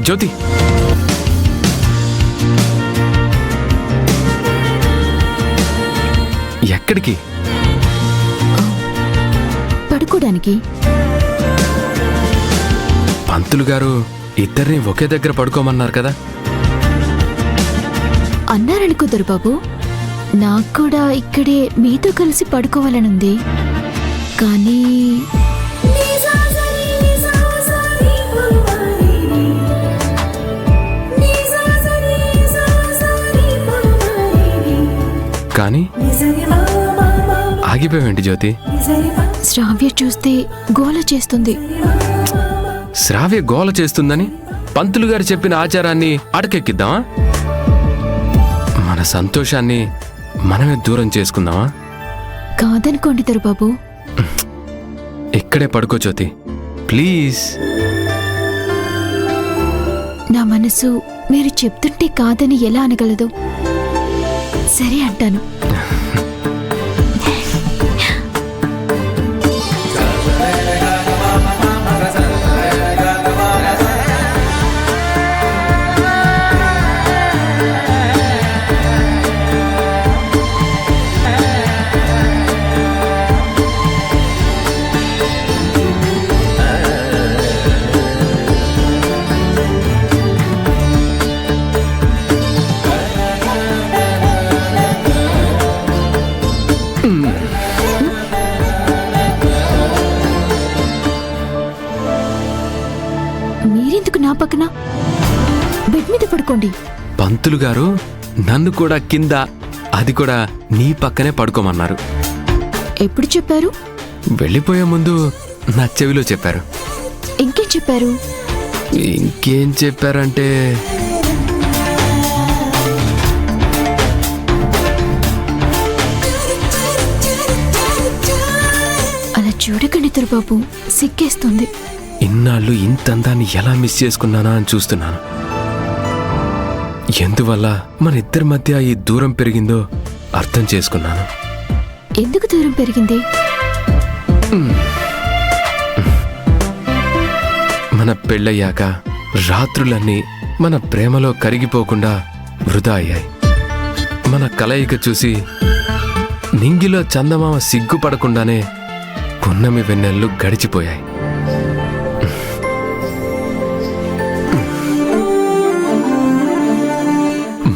జ్యోతి, ఎక్కడికి? పడుకోడానికి. పంతులు గారు ఇద్దరిని ఒకే దగ్గర పడుకోమన్నారు కదా. అన్నారని కుదరు బాబు. నాకు కూడా ఇక్కడే మీతో కలిసి పడుకోవాలనుంది. కానీ కానీ ఆగిపోయావేంటి జ్యోతి? శ్రావ్య చూస్తే గోల చేస్తుంది. శ్రావ్య గోల చేస్తుందని పంతులు గారు చెప్పిన ఆచారాన్ని అటకెక్కిద్దామా? మన సంతోషాన్ని మనమే దూరం చేసుకుందామా? కాదనుకోండి దొరబాబు. ఇక్కడే పడుకో జ్యోతి, ప్లీజ్. నా మనసు మీరు చెప్తుంటే కాదని ఎలా అనగలదు? సరే అంటాను. మీరెందుకు నా పక్కన? బెడ్ మీద పడుకోండి. పంతులు గారు నన్ను కూడా కింద, అది కూడా నీ పక్కనే పడుకోమన్నారు. ఎప్పుడు చెప్పారు? వెళ్ళిపోయే ముందు నా చెవిలో చెప్పారు. ఇంకేం చెప్పారు? ఇంకేం చెప్పారంటే, అలా చూడకండి దొరబాబు, సిగ్గేస్తుంది. ఇన్నాళ్ళు ఇంత అందాన్ని ఎలా మిస్ చేసుకున్నానా అని చూస్తున్నాను. ఎందువల్ల మన ఇద్దరి మధ్య ఈ దూరం పెరిగిందో అర్థం చేసుకున్నాను. ఎందుకు దూరం పెరిగింది? మన పెళ్ళయ్యాక రాత్రులన్నీ మన ప్రేమలో కరిగిపోకుండా వృధా అయ్యాయి. మన కలయిక చూసి నింగిలో చందమామ సిగ్గుపడకుండానే పున్నమి వెన్నెళ్ళు గడిచిపోయాయి.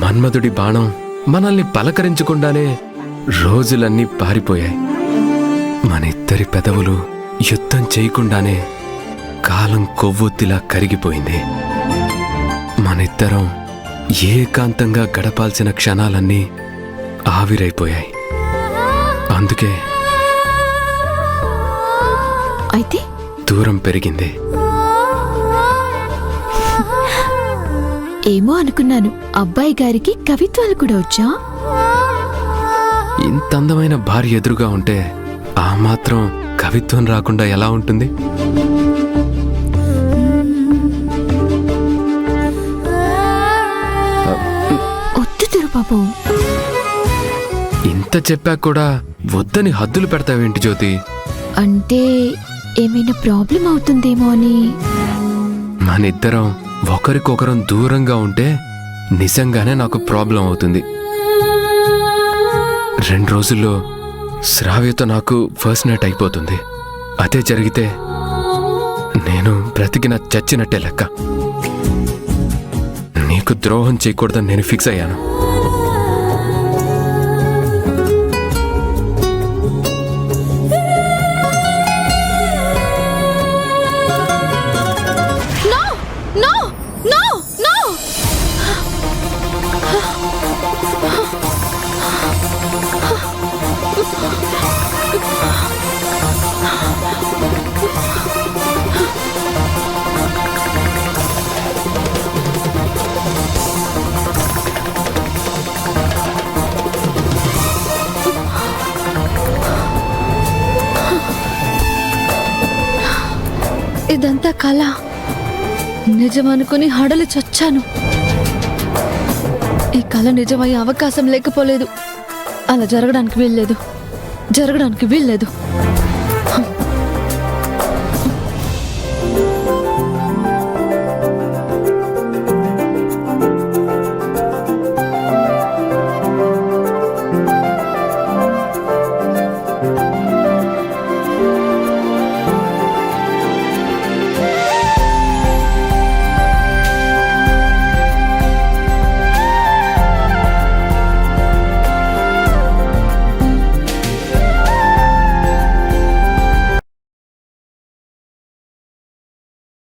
మన్మధుడి బాణం మనల్ని పలకరించకుండానే రోజులన్నీ పారిపోయాయి. మన ఇద్దరి పెదవులు యుద్ధం చేయకుండానే కాలం కొవ్వొత్తిలా కరిగిపోయింది. మనిద్దరం ఏకాంతంగా గడపాల్సిన క్షణాలన్నీ ఆవిరైపోయాయి. అందుకే అయితే దూరం పెరిగింది. ఏమో అనుకున్నాను. అబ్బాయి గారికి కవిత్వాలు కూడా వచ్చా? ఇంత అందమైన భార్య ఎదురుగా ఉంటే ఆ మాత్రం కవిత్వం రాకుండా ఎలా ఉంటుంది? వద్దు దొరబాబు. ఇంత చెప్పాక కూడా వద్దని హద్దులు పెడతావేంటి జ్యోతి? అంటే ఏమైనా ప్రాబ్లం అవుతుందేమో అని. మనిద్దరం ఒకరికొకరం దూరంగా ఉంటే నిజంగానే నాకు ప్రాబ్లం అవుతుంది. 2 రోజుల్లో శ్రావ్యతో నాకు ఫస్ట్ నైట్ అయిపోతుంది. అదే జరిగితే నేను బ్రతికిన చచ్చినట్టే లెక్క. నీకు ద్రోహం చేయకూడదని నేను ఫిక్స్ అయ్యాను. ఇదంతా కళ నిజమనుకుని హడలి చచ్చాను. ఈ కళ నిజమయ్యే అవకాశం లేకపోలేదు. అలా జరగడానికి వీల్లేదు.